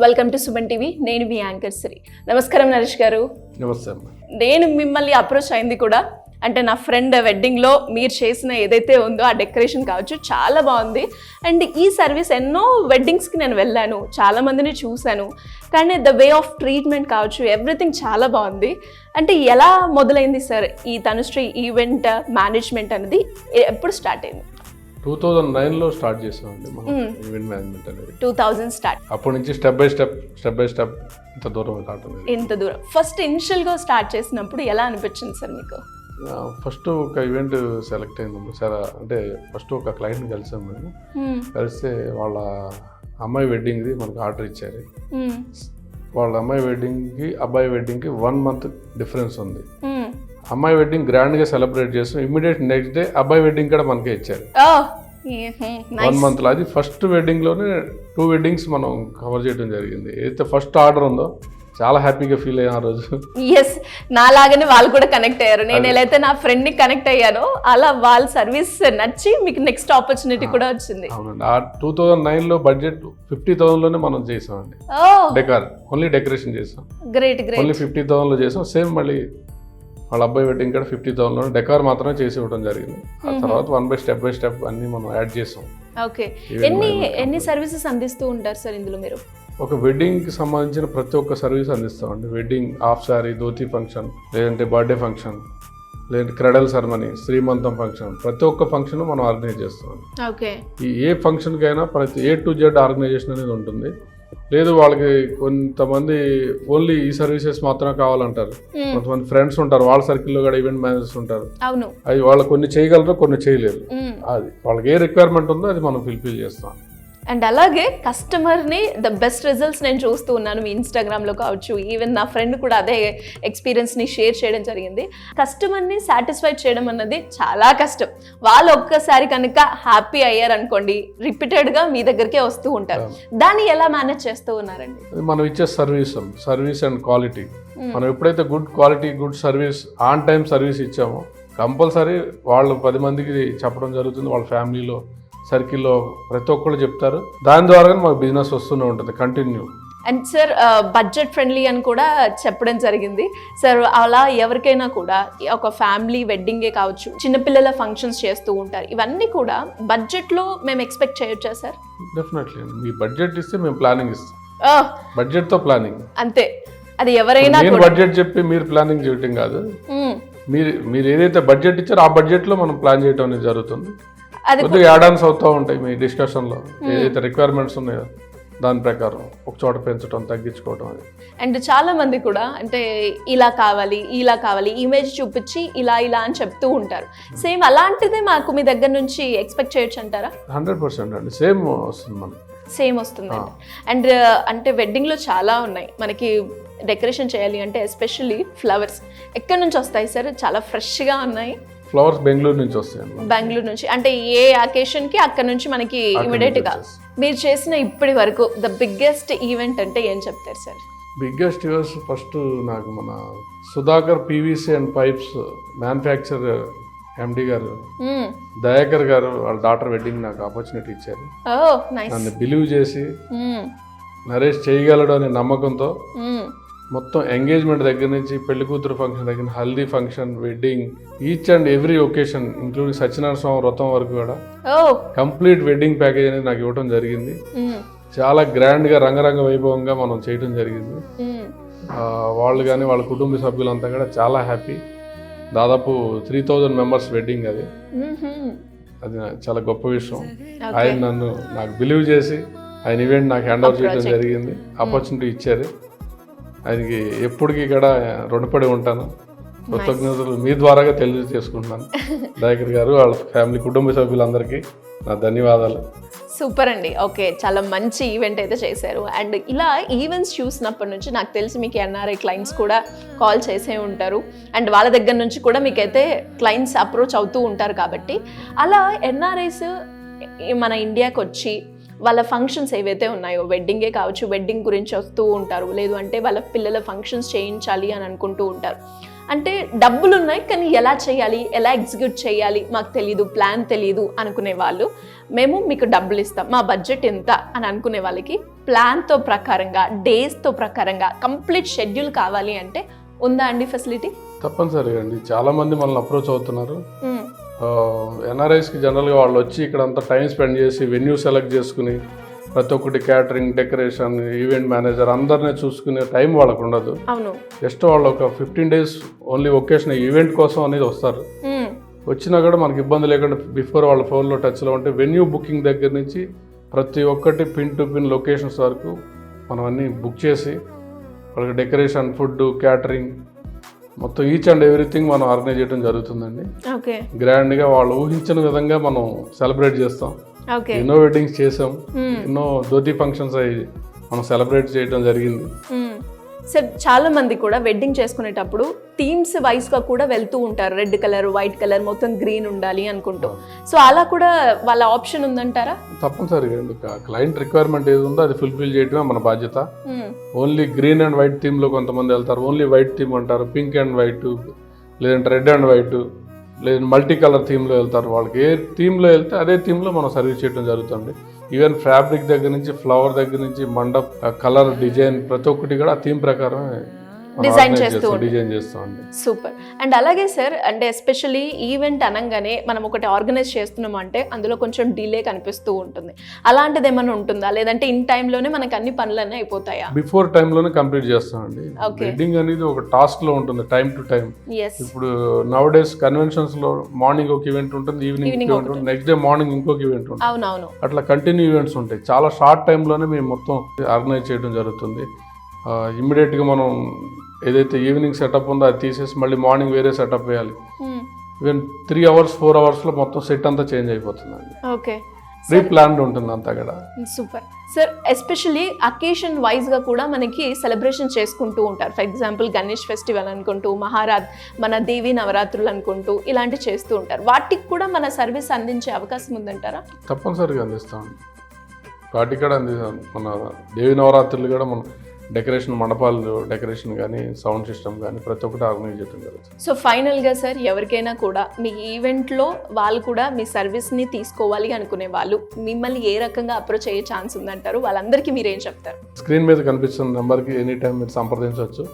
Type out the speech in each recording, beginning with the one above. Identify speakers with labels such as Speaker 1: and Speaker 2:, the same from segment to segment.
Speaker 1: Welcome to Suman TV. నేను మీ anchor Shri. నమస్కారం నరేష్ గారు.
Speaker 2: నమస్తే.
Speaker 1: నేను మిమ్మల్ని అప్రోచ్ అయింది కూడా అంటే నా ఫ్రెండ్ వెడ్డింగ్లో మీరు చేసిన ఏదైతే ఉందో ఆ డెకరేషన్ కావచ్చు చాలా బాగుంది. అండ్ ఈ సర్వీస్ ఎన్నో వెడ్డింగ్స్కి నేను వెళ్ళాను, చాలా మందిని చూశాను, కానీ ద వే ఆఫ్ ట్రీట్మెంట్ కావచ్చు ఎవ్రీథింగ్ చాలా బాగుంది. అంటే ఎలా మొదలైంది సార్ ఈ తనుశ్రీ ఈవెంట్ మేనేజ్మెంట్ అనేది? ఎప్పుడు స్టార్ట్ అయింది?
Speaker 2: 2009లో స్టార్ట్ చేసామండి మనం ఈవెంట్ మేనేజ్మెంట్ అనేది.
Speaker 1: 2000 స్టార్ట్. అప్పటి
Speaker 2: నుంచి స్టెప్ బై స్టెప్ ఇంత దూరం రావటం.
Speaker 1: ఇంత దూరం ఫస్ట్ ఇనిషియల్గా స్టార్ట్ చేసినప్పుడు ఎలా అనిపించింది సార్ మీకు?
Speaker 2: ఫస్ట్ ఒక ఈవెంట్ సెలెక్ట్ అయింది సార్. అంటే ఫస్ట్ ఒక క్లయింట్ని కలిసాం మేము. కలిస్తే వాళ్ళ అమ్మాయి వెడ్డింగ్ది మనకు ఆర్డర్ ఇచ్చారు. వాళ్ళ అమ్మాయి వెడ్డింగ్కి అబ్బాయి వెడ్డింగ్కి 1 month డిఫరెన్స్ ఉంది. అమ్మాయి వెడ్డింగ్ గ్రాండ్గా సెలబ్రేట్ చేస్తాం. ఇమ్మీడియట్ నెక్స్ట్ డే అబ్బాయి వెడ్డింగ్ కూడా మనకే ఇచ్చారు 1 monthలో. అది ఫస్ట్ వెడ్డింగ్లోనే 2 weddings మనం కవర్ చేయడం జరిగింది. ఏదైతే ఫస్ట్ ఆర్డర్ ఉందో చాలా హ్యాపీగా ఫీల్ అయ్యాను ఆ రోజు.
Speaker 1: ఎస్, నాలాగానే వాళ్ళు కూడా కనెక్ట్ అయ్యారు. నేను ఎలా అయితే నా ఫ్రెండ్ని కనెక్ట్ అయ్యాను అలా వాళ్ళ సర్వీస్ నచ్చి మీకు నెక్స్ట్ ఆపర్చునిటీ కూడా వచ్చింది.
Speaker 2: అవునండి. ఆ 2009లో బడ్జెట్ 50,000లోనే మనం చేసామండి. ఓన్లీ డెకరేషన్ చేసాం.
Speaker 1: గ్రేట్.
Speaker 2: ఓన్లీ 50,000లో చేసాం. సేమ్ మళ్ళీ వాళ్ళ అబ్బాయి వెడ్డింగ్ కూడా 50,000లో డెకార్ మాత్రమే చేసి ఇవ్వడం జరిగింది. ఆ తర్వాత 1 by step అన్ని మనం యాడ్ చేసాం.
Speaker 1: ఓకే, ఎన్ని సర్వీసెస్ అందిస్తూ ఉంటారు సార్ ఇందులో మీరు?
Speaker 2: ఒక వెడ్డింగ్కి సంబంధించిన ప్రతి ఒక్క సర్వీస్ అందిస్తామండి. Wedding, half sari, dhoti function, లేదంటే బర్త్డే ఫంక్షన్, లేదంటే క్రెడల్ సెరమనీ, శ్రీమంతం ఫంక్షన్, ప్రతి ఒక్క ఫంక్షన్ మనం ఆర్గనైజ్ చేస్తామండి.
Speaker 1: ఓకే,
Speaker 2: ఈ ఏ ఫంక్షన్కైనా ప్రతి A to Z ఆర్గనైజేషన్ అనేది ఉంటుంది. లేదు వాళ్ళకి కొంతమంది ఓన్లీ ఈ సర్వీసెస్ మాత్రమే కావాలంటారు. కొంతమంది ఫ్రెండ్స్ ఉంటారు, వాళ్ళ సర్కిల్లో కూడా ఈవెంట్ మేనేజర్స్ ఉంటారు. అది వాళ్ళు కొన్ని చేయగలరు, కొన్ని చేయలేరు. అది వాళ్ళకి ఏ రిక్వైర్మెంట్ ఉందో అది మనం ఫుల్ఫిల్ చేస్తాం.
Speaker 1: అండ్ అలాగే కస్టమర్ని ద బెస్ట్ రిజల్ట్స్ నేను చూస్తూ ఉన్నాను మీ ఇన్స్టాగ్రామ్లో కావచ్చు. ఈవెన్ నా ఫ్రెండ్ కూడా అదే ఎక్స్పీరియన్స్ని షేర్ చేయడం జరిగింది. కస్టమర్ని సాటిస్ఫై చేయడం అన్నది చాలా కష్టం. వాళ్ళు ఒక్కసారి కనుక హ్యాపీ అయ్యారనుకోండి రిపీటెడ్గా మీ దగ్గరికే వస్తూ ఉంటారు. దాన్ని ఎలా మేనేజ్ చేస్తూ ఉన్నారండి?
Speaker 2: మనం ఇచ్చే సర్వీస్ అండ్ క్వాలిటీ. మనం ఎప్పుడైతే good quality, good service, on time service ఇచ్చామో కంపల్సరీ వాళ్ళు 10 మందికి చెప్పడం జరుగుతుంది. వాళ్ళ ఫ్యామిలీలో సర్కిల్లో ప్రతి ఒక్కళ్ళు చెప్తారు. దాని ద్వారా మాకు బిజినెస్ వస్తూనే ఉంటుంది continue.
Speaker 1: And sir budget friendly అని కూడా చెప్పడం జరిగింది సార్. అలా ఎవరికైనా కూడా ఒక ఫ్యామిలీ వెడ్డింగే కావచ్చు, చిన్నపిల్లల ఫంక్షన్స్ చేస్తూ ఉంటారు, ఇవన్నీ కూడా బడ్జెట్లో మేము ఎక్స్పెక్ట్ చేయొచ్చా సార్?
Speaker 2: డెఫినెట్లీ. మీ బడ్జెట్ ఇస్తే మేము ప్లానింగ్ ఇస్తాం. బడ్జెట్తో ప్లానింగ్ అంతే.
Speaker 1: అది ఎవరైనా
Speaker 2: బడ్జెట్ చెప్పి మీరు ప్లానింగ్ చేయటం కాదు. మీరు ఏదైతే బడ్జెట్ ఇచ్చారో ఆ బడ్జెట్లో మనం ప్లాన్ చేయడం అనేది జరుగుతుంది. కొద్దిగా యాడ్ ఆన్స్ అవుతూ ఉంటాయి మీ డిస్కషన్లో. ఏదైతే రిక్వైర్మెంట్స్ ఉన్నాయో దాని ప్రకారం ఒక చోట పెంచడం, తగ్గించుకోవడం. అది
Speaker 1: అండ్ చాలా మంది కూడా అంటే ఇలా కావాలి ఇమేజ్ చూపించి ఇలా అని చెప్తూ ఉంటారు. సేమ్ అలాంటిదే మాకు మీ దగ్గర నుంచి ఎక్స్పెక్ట్ చేయొచ్చు అంటారా?
Speaker 2: 100% అండి. సేమ్ వస్తుంది మనకి.
Speaker 1: సేమ్ వస్తుంది. అండ్ అంటే వెడ్డింగ్లో చాలా ఉన్నాయి మనకి డెకరేషన్ చేయాలి అంటే, ఎస్పెషల్లీ ఫ్లవర్స్ ఎక్కడి నుంచి వస్తాయి సార్? చాలా ఫ్రెష్గా ఉన్నాయి.
Speaker 2: ఫ్లవర్స్ బెంగళూరు నుంచి వస్తాయి.
Speaker 1: బెంగళూరు నుంచి అంటే ఏ అకేషన్ కి అక్కడ నుంచి మనకి ఇమీడియట్ గా. మీరు చేసిన ఇప్పటి వరకు ద బిగ్గెస్ట్ ఈవెంట్ అంటే ఏం చెప్తారు సార్?
Speaker 2: బిగ్గెస్ట్ ఈవెంట్స్ ఫస్ట్ నాకు మన Sudhakar PVC and pipes manufacture MD గారు దయాకర్ గారు వాళ్ళ డాటర్ వెడ్డింగ్ నాకు ఆపర్చునిటీ ఇచ్చారు. నన్ను బిలీవ్ చేసి నరేష్ చేయగలడు అనే నమ్మకంతో మొత్తం ఎంగేజ్మెంట్ దగ్గర నుంచి పెళ్లి కూతురు ఫంక్షన్ దగ్గర haldi function, wedding, each and every occasion including Satyanarayana Swami వ్రతం వరకు కూడా కంప్లీట్ వెడ్డింగ్ ప్యాకేజ్ అనేది నాకు ఇవ్వడం జరిగింది. చాలా గ్రాండ్గా రంగరంగ వైభవంగా మనం చేయడం జరిగింది. వాళ్ళు కానీ వాళ్ళ కుటుంబ సభ్యులంతా కూడా చాలా హ్యాపీ. దాదాపు 3000 members వెడ్డింగ్. అది చాలా గొప్ప విషయం. ఆయన నాకు బిలీవ్ చేసి ఆయన ఈవెంట్ నాకు హ్యాండ్ ఓవర్ చేయడం జరిగింది. ఆపర్చునిటీ ఇచ్చారు. ఆయనకి ఎప్పటికీ కూడా రుణపడి ఉంటాను. కృతజ్ఞతలు మీ ద్వారాగా తెలియజేసుకుంటున్నాను. దయాకర్ గారు, వాళ్ళ ఫ్యామిలీ, కుటుంబ సభ్యులందరికీ నా ధన్యవాదాలు.
Speaker 1: సూపర్ అండి. ఓకే, చాలా మంచి ఈవెంట్ అయితే చేశారు. అండ్ ఇలా ఈవెంట్స్ చూసినప్పటి నుంచి నాకు తెలిసి మీకు NRI క్లయింట్స్ కూడా కాల్ చేసే ఉంటారు. అండ్ వాళ్ళ దగ్గర నుంచి కూడా మీకైతే క్లయింట్స్ అప్రోచ్ అవుతూ ఉంటారు. కాబట్టి అలా NRIs మన ఇండియాకి వచ్చి వాళ్ళ ఫంక్షన్స్ ఏవైతే ఉన్నాయో, వెడ్డింగే కావచ్చు, వెడ్డింగ్ గురించి వస్తూ ఉంటారు, లేదు అంటే వాళ్ళ పిల్లల ఫంక్షన్స్ చేయించాలి అని అనుకుంటూ ఉంటారు. అంటే డబ్బులు ఉన్నాయి కానీ ఎలా చేయాలి, ఎలా ఎగ్జిక్యూట్ చేయాలి మాకు తెలీదు, ప్లాన్ తెలీదు అనుకునే వాళ్ళు, మేము మీకు డబ్బులు ఇస్తాం, మా బడ్జెట్ ఎంత అని అనుకునే వాళ్ళకి ప్లాన్తో ప్రకారంగా, డేస్తో ప్రకారంగా కంప్లీట్ షెడ్యూల్ కావాలి అంటే ఉందా అండి ఫెసిలిటీ?
Speaker 2: తప్పనిసరిగా అండి. చాలా మంది మనల్ని అప్రోచ్ అవుతున్నారు. ఎన్ఆర్ఐస్కి జనరల్గా వాళ్ళు వచ్చి ఇక్కడ అంతా టైం స్పెండ్ చేసి వెన్యూ సెలెక్ట్ చేసుకుని ప్రతి ఒక్కటి క్యాటరింగ్, డెకరేషన్, ఈవెంట్ మేనేజర్ అందరినీ చూసుకునే టైం వాళ్ళకు ఉండదు.
Speaker 1: అవును.
Speaker 2: జస్ట్ వాళ్ళు ఒక 15 days ఓన్లీ ఒకేషన్ ఈవెంట్ కోసం అనేది వస్తారు. వచ్చినా కూడా మనకి ఇబ్బంది లేకుండా బిఫోర్ వాళ్ళ ఫోన్లో టచ్లో ఉంటే వెన్యూ బుకింగ్ దగ్గర నుంచి ప్రతి ఒక్కటి పిన్ టు పిన్ లొకేషన్స్ వరకు మనం అన్నీ బుక్ చేసి వాళ్ళకి డెకరేషన్, ఫుడ్, క్యాటరింగ్ మొత్తం ఈచ్ అండ్ ఎవ్రీథింగ్ మనం ఆర్గనైజ్ చేయడం జరుగుతుందండి.
Speaker 1: ఓకే.
Speaker 2: గ్రాండ్గా వాళ్ళు ఊహించిన విధంగా మనం సెలబ్రేట్ చేస్తాం.
Speaker 1: ఓకే.
Speaker 2: ఎన్నో వెడ్డింగ్స్ చేసాం, ఎన్నో ధోతి ఫంక్షన్స్ అయ్యి మనం సెలబ్రేట్ చేయడం జరిగింది.
Speaker 1: సార్ చాలా మంది కూడా వెడ్డింగ్ చేసుకునేటప్పుడు థీమ్స్ వైజ్ గా కూడా వెళ్తూ ఉంటారు. రెడ్ కలర్, వైట్ కలర్, మొత్తం గ్రీన్ ఉండాలి అనుకుంటూ. సో అలా కూడా వాళ్ళ ఆప్షన్ ఉందంటారా?
Speaker 2: తప్పనిసరిగా అండి. క్లయింట్ రిక్వైర్మెంట్ ఏది ఉందో అది ఫుల్ఫిల్ చేయడమే మన బాధ్యత. Only green and white theme లో కొంతమంది వెళ్తారు, ఓన్లీ వైట్ థీమ్ అంటారు, పింక్ అండ్ వైట్, లేదంటే రెడ్ అండ్ వైట్, లేదంటే మల్టీ కలర్ థీమ్లో వెళ్తారు. వాళ్ళకి ఏ థీమ్లో వెళ్తే అదే థీమ్లో మనం సర్వీస్ చేయడం జరుగుతుంది. ఈవెన్ ఫ్యాబ్రిక్ దగ్గర నుంచి, ఫ్లవర్ దగ్గర నుంచి, మండప్ కలర్, డిజైన్ ప్రతి ఒక్కటి కూడా ఆ థీమ్ ప్రకారం డిజైన్ చేస్తామండి.
Speaker 1: సూపర్. అండ్ అలాగే సార్, అంటే ఎస్పెషల్లీ ఈవెంట్ అనగానే మనం ఒకటి ఆర్గనైజ్ చేస్తున్నాం అంటే అందులో కొంచెం డిలే కనిపిస్తూ ఉంటుంది. అలాంటిది ఏమైనా ఉంటుందా, లేదంటే ఇన్ టైంలోనే మనకి అన్ని పనులన్నీ అయిపోతాయా?
Speaker 2: బిఫోర్ టైంలోనే కంప్లీట్ చేస్తామండి. వెడ్డింగ్ అనేది ఒక టాస్క్ లో ఉంటుంది, టైం టు టైం. ఇప్పుడు నౌ డేస్ కన్వెన్షన్స్ లో మార్నింగ్ ఒక ఈవెంట్ ఉంటుంది, ఈవినింగ్ ఉంటుంది, నెక్స్ట్ డే మార్నింగ్ ఇంకొక ఈవెంట్ ఉంటుంది.
Speaker 1: అవునవును.
Speaker 2: అట్లా కంటిన్యూ ఈవెంట్స్ ఉంటాయి. చాలా షార్ట్ టైంలోనే మేము మొత్తం ఆర్గనైజ్ చేయడం జరుగుతుంది. ఇమ్మీడియట్గా మనం ఏదైతే ఈవినింగ్ సెటప్ ఉందో అది తీసేసి మళ్ళీ మార్నింగ్ వేరే సెటప్ వేయాలి. ఈవెన్ 3 hours 4 hours లో మొత్తం సెట్ అంతా చేంజ్ అయిపోతుందండి.
Speaker 1: ఓకే.
Speaker 2: ప్రీ ప్లాన్డ్ ఉంటుంది అంతా కూడా.
Speaker 1: Super sir. Especially occasion wise గా కూడా మనకి సెలబ్రేషన్ చేసుకుంటూ ఉంటారు. ఫర్ ఎగ్జాంపుల్ గణేష్ ఫెస్టివల్ అనుకుంటూ, మహారాజ్, మన దేవి నవరాత్రులు అనుకుంటూ ఇలాంటివి చేస్తూ ఉంటారు. వాటికి కూడా మన సర్వీస్ అందించే అవకాశం ఉందంటారా?
Speaker 2: తప్పనిసరిగా అందిస్తామండి. వాటికి కూడా అందిస్తాం. మన దేవి నవరాత్రులు కూడా మనం డెకరేషన్, మండపాలు డెకరేషన్ కానీ, సౌండ్ సిస్టమ్ కానీ ప్రతి ఒక్కటి ఆర్గనైజ్ చేయడం జరుగుతుంది.
Speaker 1: సో ఫైనల్గా సార్, ఎవరికైనా కూడా మీ ఈవెంట్లో వాళ్ళు కూడా మీ సర్వీస్ని తీసుకోవాలి అనుకునే వాళ్ళు మిమ్మల్ని ఏ రకంగా అప్రోచ్ అయ్యే ఛాన్స్ ఉందంటారు? వాళ్ళందరికీ మీరు ఏం చెప్తారు?
Speaker 2: స్క్రీన్ మీద కనిపిస్తున్న నెంబర్కి ఎనీ టైం మీరు సంప్రదించవచ్చు.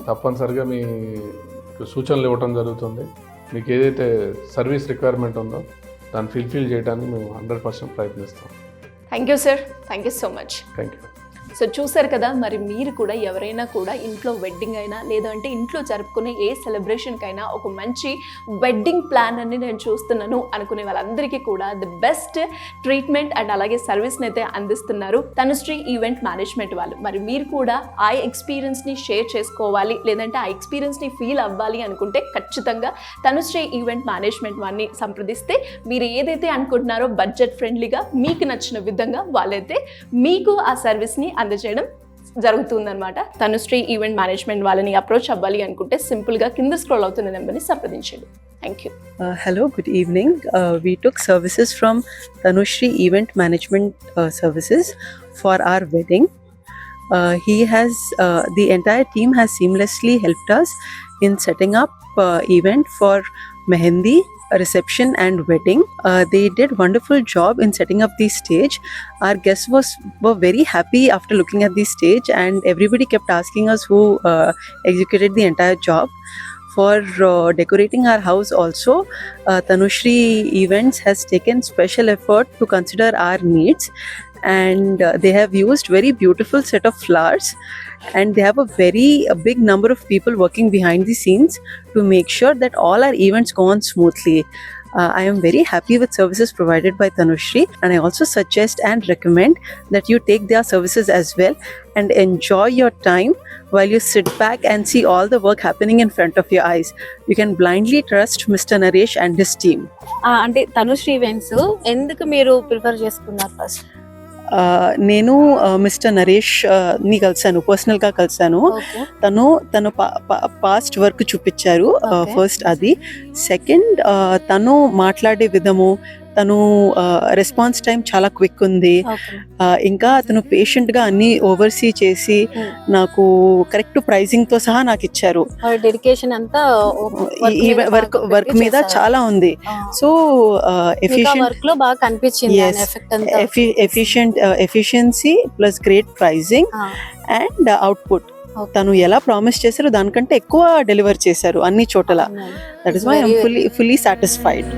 Speaker 2: తప్పనిసరిగా మీ సూచనలు ఇవ్వడం జరుగుతుంది. మీకు ఏదైతే సర్వీస్ రిక్వైర్మెంట్ ఉందో దాన్ని ఫుల్ఫిల్ చేయడానికి మేము 100% ప్రయత్నిస్తాం.
Speaker 1: Thank you sir. Thank you so much.
Speaker 2: Thank you.
Speaker 1: So చూసారు కదా, మరి మీరు కూడా ఎవరైనా కూడా ఇంట్లో వెడ్డింగ్ అయినా లేదంటే ఇంట్లో జరుపుకునే ఏ సెలబ్రేషన్కైనా ఒక మంచి వెడ్డింగ్ ప్లాన్ అని నేను చూస్తున్నాను అనుకునే వాళ్ళందరికీ కూడా ది బెస్ట్ ట్రీట్మెంట్ అండ్ అలాగే సర్వీస్ని అయితే అందిస్తున్నారు తనుశ్రీ ఈవెంట్ మేనేజ్మెంట్ వాళ్ళు. మరి మీరు కూడా ఆ ఎక్స్పీరియన్స్ని షేర్ చేసుకోవాలి, లేదంటే ఆ ఎక్స్పీరియన్స్ని ఫీల్ అవ్వాలి అనుకుంటే ఖచ్చితంగా తనుశ్రీ ఈవెంట్ మేనేజ్మెంట్ వారిని సంప్రదిస్తే మీరు ఏదైతే అనుకుంటున్నారో బడ్జెట్ ఫ్రెండ్లీగా మీకు నచ్చిన విధంగా వాళ్ళైతే మీకు ఆ సర్వీస్ని అందజేయడం జరుగుతుందన్నమాట. తనుశ్రీ ఈవెంట్ మేనేజ్మెంట్ వాళ్ళని అప్రోచ్ అవ్వాలి అనుకుంటే సింపుల్గా కింద స్క్రోల్ అవుతున్న నెంబర్ని సంప్రదించండి. Thank you.
Speaker 3: Hello, good evening. We took services from Tanushri Event Management Services for our wedding. The entire team has seamlessly helped us in setting up event for mehendi, reception and wedding. They did wonderful job in setting up the stage. Our guests were very happy after looking at the stage, and everybody kept asking us who executed the entire job. For decorating our house also, Tanushri Events has taken special effort to consider our needs, and they have used very beautiful set of flowers, and they have a big number of people working behind the scenes to make sure that all our events go on smoothly. I am very happy with services provided by Tanushri, and I also suggest and recommend that you take their services as well and enjoy your time while you sit back and see all the work happening in front of your eyes. You can blindly trust Mr. Naresh and his team.
Speaker 4: అంటే Tanushree events ఎందుకు మీరు prefer చేసుకున్నారు first?
Speaker 3: నేను mister Naresh ని కలిసాను, పర్సనల్గా కలిసాను. తను past work చూపించారు. First అది. సెకండ్, తను మాట్లాడే విధము, తను రెస్పాన్స్ టైం చాలా క్విక్ ఉంది. ఇంకా అతను పేషెంట్గా అన్ని ఓవర్సీ చేసి నాకు కరెక్ట్ ప్రైజింగ్తో సహా నాకు ఇచ్చారు.
Speaker 4: డెడికేషన్ అంతా
Speaker 3: ఈ వర్క్ మీద చాలా ఉంది. సో
Speaker 4: వర్క్ లో బాగా కనిపించింది ఎఫెక్ట్ అంతా.
Speaker 3: Efficiency plus great pricing and output. తను ఎలా ప్రామిస్ చేశారో దానికంటే ఎక్కువ డెలివర్ చేశారు అన్ని చోట్ల. That is why I'm fully satisfied.